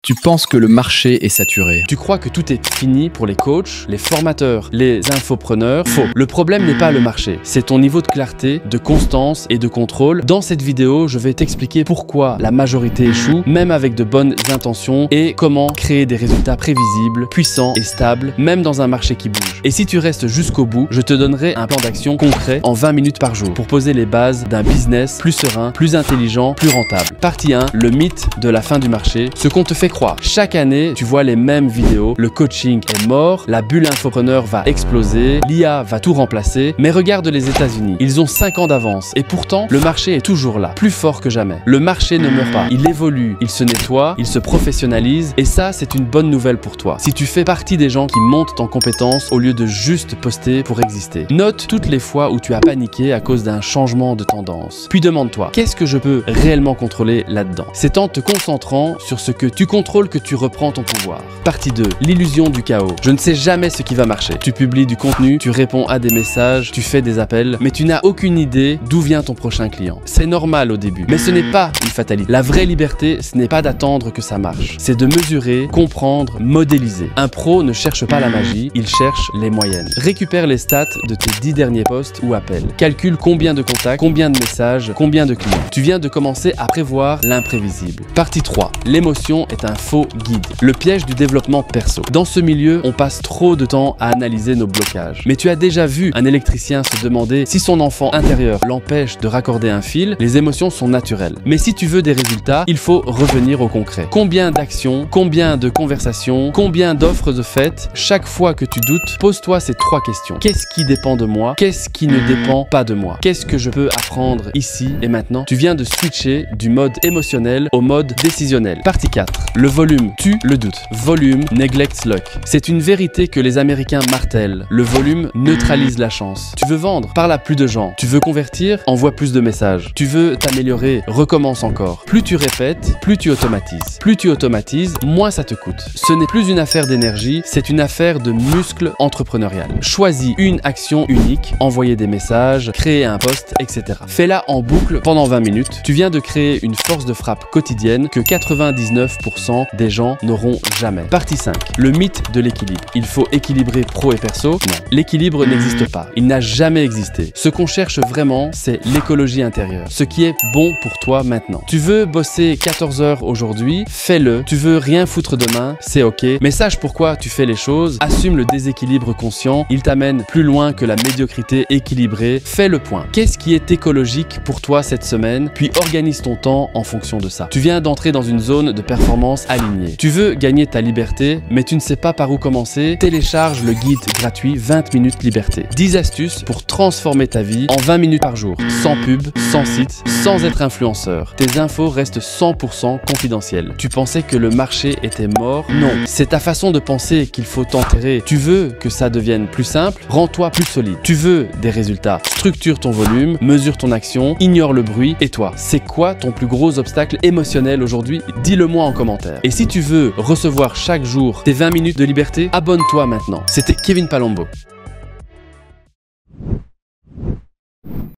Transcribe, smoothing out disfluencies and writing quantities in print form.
Tu penses que le marché est saturé. Tu crois que tout est fini pour les coachs, les formateurs, les infopreneurs? Faux. Le problème n'est pas le marché, c'est ton niveau de clarté, de constance et de contrôle. Dans cette vidéo, je vais t'expliquer pourquoi la majorité échoue, même avec de bonnes intentions, et comment créer des résultats prévisibles, puissants et stables, même dans un marché qui bouge. Et si tu restes jusqu'au bout, je te donnerai un plan d'action concret en 20 minutes par jour pour poser les bases d'un business plus serein, plus intelligent, plus rentable. Partie 1, le mythe de la fin du marché, ce qu'on te fait croire. Chaque année, tu vois les mêmes vidéos, le coaching est mort, la bulle infopreneur va exploser, l'IA va tout remplacer, mais regarde les États-Unis, ils ont 5 ans d'avance et pourtant, le marché est toujours là, plus fort que jamais. Le marché ne meurt pas, il évolue, il se nettoie, il se professionnalise et ça, c'est une bonne nouvelle pour toi. Si tu fais partie des gens qui montent en compétences au lieu de juste poster pour exister. Note toutes les fois où tu as paniqué à cause d'un changement de tendance. Puis demande-toi, qu'est-ce que je peux réellement contrôler là-dedans? C'est en te concentrant sur ce que tu contrôles que tu reprends ton pouvoir. Partie 2, l'illusion du chaos. Je ne sais jamais ce qui va marcher. Tu publies du contenu, tu réponds à des messages, tu fais des appels, mais tu n'as aucune idée d'où vient ton prochain client. C'est normal au début, mais ce n'est pas une fatalité. La vraie liberté, ce n'est pas d'attendre que ça marche. C'est de mesurer, comprendre, modéliser. Un pro ne cherche pas la magie, il cherche les moyennes. Récupère les stats de tes 10 derniers posts ou appels. Calcule combien de contacts, combien de messages, combien de clients. Tu viens de commencer à prévoir l'imprévisible. Partie 3, l'émotion est un faux guide. Le piège du développement perso. Dans ce milieu, on passe trop de temps à analyser nos blocages. Mais tu as déjà vu un électricien se demander si son enfant intérieur l'empêche de raccorder un fil? Les émotions sont naturelles. Mais si tu veux des résultats, il faut revenir au concret. Combien d'actions, combien de conversations, combien d'offres de faites? Chaque fois que tu doutes, pose-toi ces 3 questions. Qu'est-ce qui dépend de moi? Qu'est-ce qui ne dépend pas de moi? Qu'est-ce que je peux apprendre ici et maintenant? Tu viens de switcher du mode émotionnel au mode décisionnel. Partie 4. Le volume tue le doute. Volume neglects luck. C'est une vérité que les Américains martèlent. Le volume neutralise la chance. Tu veux vendre? Parle à plus de gens. Tu veux convertir? Envoie plus de messages. Tu veux t'améliorer? Recommence encore. Plus tu répètes, plus tu automatises. Plus tu automatises, moins ça te coûte. Ce n'est plus une affaire d'énergie, c'est une affaire de muscle entrepreneurial. Choisis une action unique, envoyer des messages, créer un post, etc. Fais-la en boucle pendant 20 minutes. Tu viens de créer une force de frappe quotidienne que 99% des gens n'auront jamais. Partie 5. Le mythe de l'équilibre. Il faut équilibrer pro et perso? Non. L'équilibre n'existe pas. Il n'a jamais existé. Ce qu'on cherche vraiment, c'est l'écologie intérieure. Ce qui est bon pour toi maintenant. Tu veux bosser 14 heures aujourd'hui? Fais-le. Tu veux rien foutre demain? C'est ok. Mais sache pourquoi tu fais les choses. Assume le déséquilibre conscient. Il t'amène plus loin que la médiocrité équilibrée. Fais le point. Qu'est-ce qui est écologique pour toi cette semaine? Puis organise ton temps en fonction de ça. Tu viens d'entrer dans une zone de performance alignée. Tu veux gagner ta liberté, mais tu ne sais pas par où commencer? Télécharge le guide gratuit 20 minutes liberté. 10 astuces pour transformer ta vie en 20 minutes par jour. Sans pub, sans site, sans être influenceur. Tes infos restent 100% confidentielles. Tu pensais que le marché était mort? Non. C'est ta façon de penser qu'il faut t'enterrer. Tu veux que ça devienne plus simple? Rends-toi plus solide. Tu veux des résultats? Structure ton volume, mesure ton action, ignore le bruit. Et toi, c'est quoi ton plus gros obstacle émotionnel aujourd'hui? Dis-le-moi en commentaire. Et si tu veux recevoir chaque jour tes 20 minutes de liberté, abonne-toi maintenant. C'était Kevin Palombo.